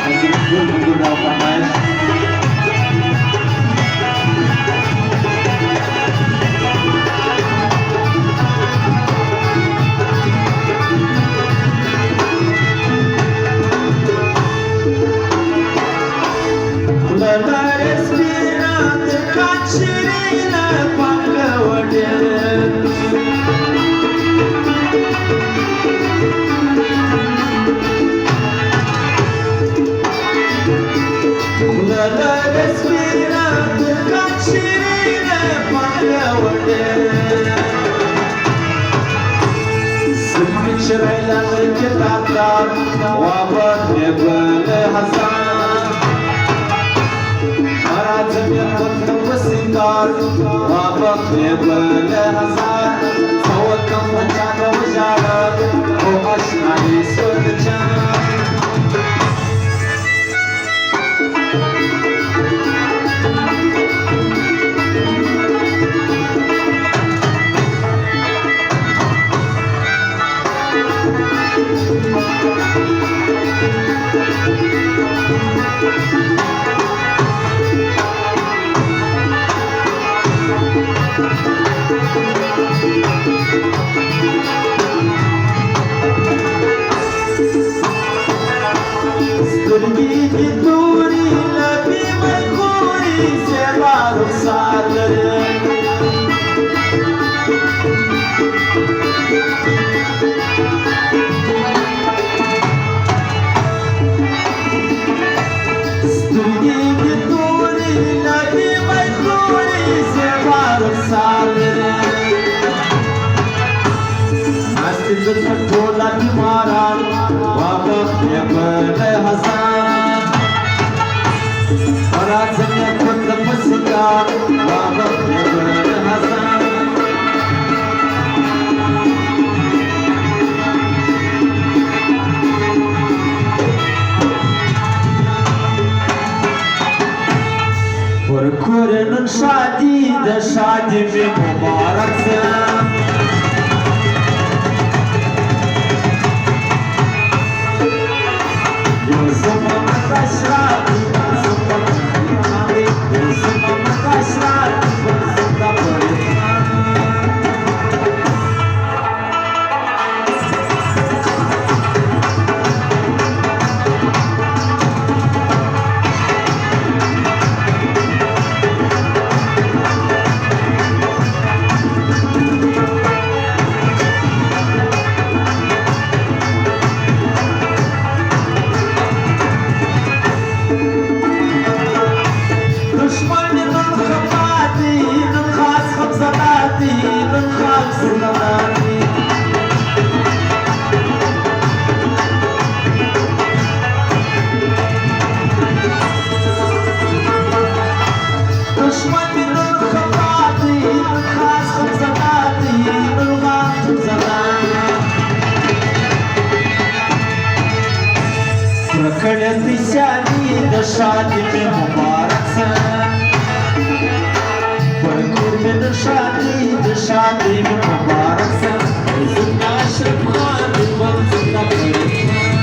Mundur kardeş. Kullar espirat kaçırına pakavadı. Kullar espirat kaçırına pakavadı. Sırrıyla kitaplar vabat nebele hasan. Arazim yakuttum besigar Wabak nebele hasan Sawakam vajana vajana O aşnai sörcan Sırgı duri labi maykuri Seva ruhsarları Sırgı duri labi maykuri Seva ruhsarları Asıl tola bimaran Wabak nebele hasan Arazim yakuttum besigar Wabak nebele hasan Kur'an'ın şadi de şadi mi mübareksın Yusuf'um taşlar, Yusuf'um taşlar, Yusuf'um taşlar, Yusuf'um taşlar. Проклятый сяди, дышати ми мубараксан Паркурми дышати ми мубараксан Зубна шепхан, дубан зубна парикхан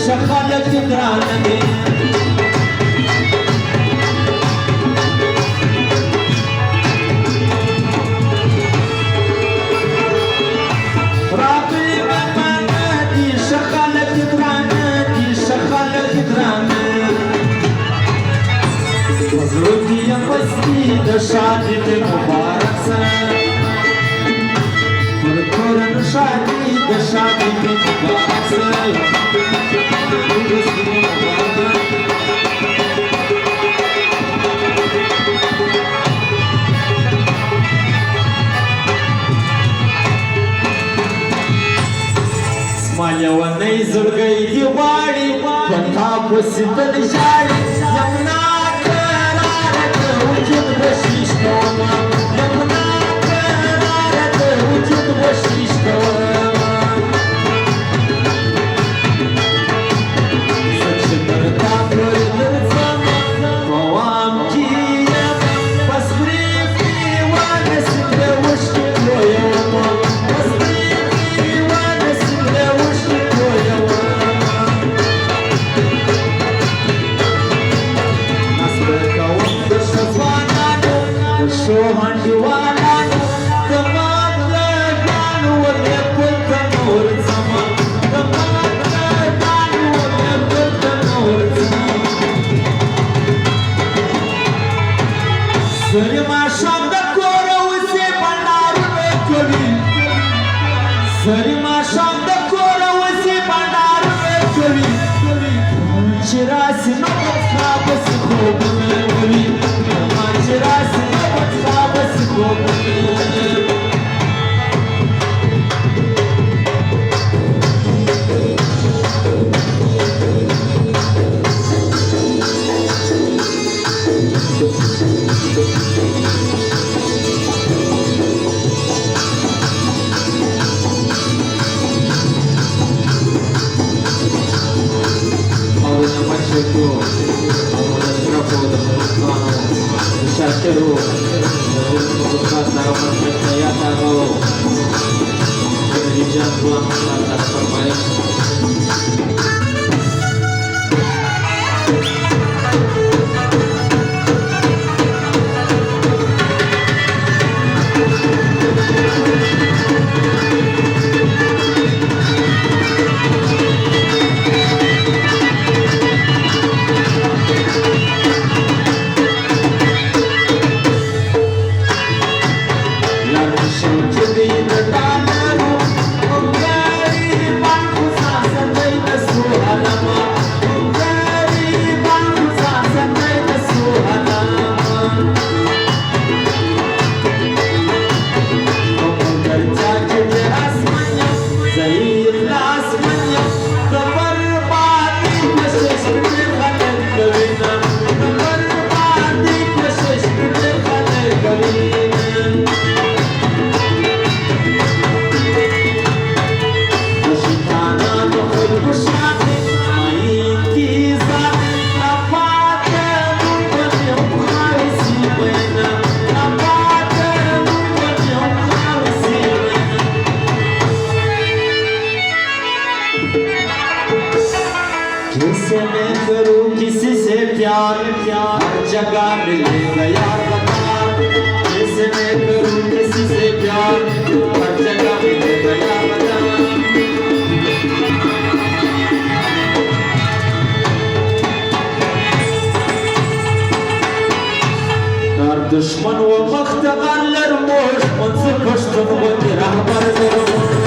شخالك تدرانني رابي بمنادي شخالك تدرانني شخالك تدرانني وزرتي يا بستي دشادي مبارك سنة وركورن شادي دشادي مبارك سنة نئی زړګی دی غواړي پتا پسې تل ژاړي یمنا قراره د وجود بشیش کومه یمنا قراره د وجود بشیش کومه زه چې پر تا پورې درځم په وام کې یم بس پرېږدي وانسي د اوښکې تویومه بس پرېږدي وانسي د اوښکې تویومه ناسته کوم د ښه ځوانانو د ښو انډیوالانو د مادرګانو ولې پورته نه ورځمه د مادرګانو ولې پورته نه ورځمه سرې ماښام د کوره اوسې بنډارونه کوي سرې ماښام د کوره اوسې بنډارونه کوي چې راسي نو بچا بسې خوبونه کوي چې راسي نو بچا بسې خوبونه Aurora Pacheco, Aurora Trapo, the Mano, the Shakero, the Rukasa, the Yataro, the Region One, the Farmais. किसे मैं करूं किसी से प्यार प्यार जगह मिलेगा यार बता किसे मैं करूं किसी से प्यार हर जगह मिलेगा यार बता در دشمن و مختغر لرموش منصف پشتن و رهبر درموش